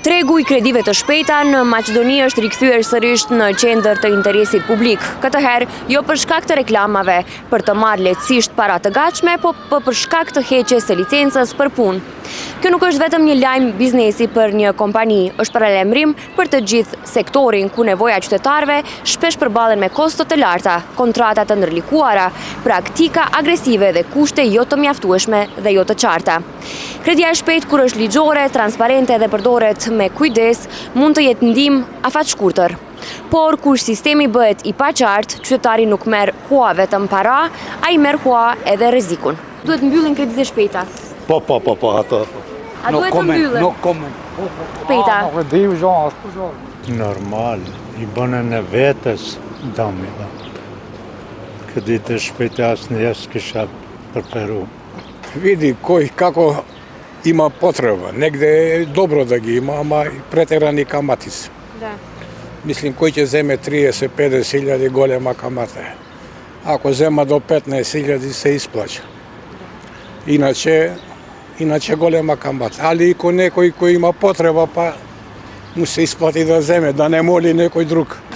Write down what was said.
Tregu I kredive të shpejta në Maqedoni është rikthyer sërish në qendër të interesit publik. Këtë herë jo për shkak të reklamave për të marrë lehtësisht para të gatshme, po për shkak të heqjes së licencës për punë. Kjo nuk është vetëm një lajm biznesi për një kompani, është paralajmërim për të gjithë sektorin ku nevoja e qytetarëve shpesh përballen me kosto të larta, kontrata të ndërlikuara, praktika agresive dhe kushte jo të mjaftueshme dhe jo të qarta. Kredia e shpejtë kur është ligjore, transparente dhe përdoret me kujdes, mund të jetë ndihmë afatshkurtër. Por kur sistemi bëhet I paqartë, qytetari nuk merr hua vetëm para, ai merr hua edhe rrezikun. Duhet mbyllen kreditë e shpejta. Po, ato. A duhet të mbyllen? Nuk komen. Shpejta. Nuk e di zon, Normal, I bënë në vetës dami. Kreditë e shpejta asnjëherë s'kisha preferu. Vidi kako ima potreba. Negde je dobro da gi ima, ama preterani kamatis. Da. Mislim, koji će zeme 30-50 hiljadi golema kamate. Ako zema do 15 hiljadi se isplaća. Inače golema kamata. Ali I ko nekoj koji ima potreba, pa mu se isplati da zeme, da ne moli nekoj drug.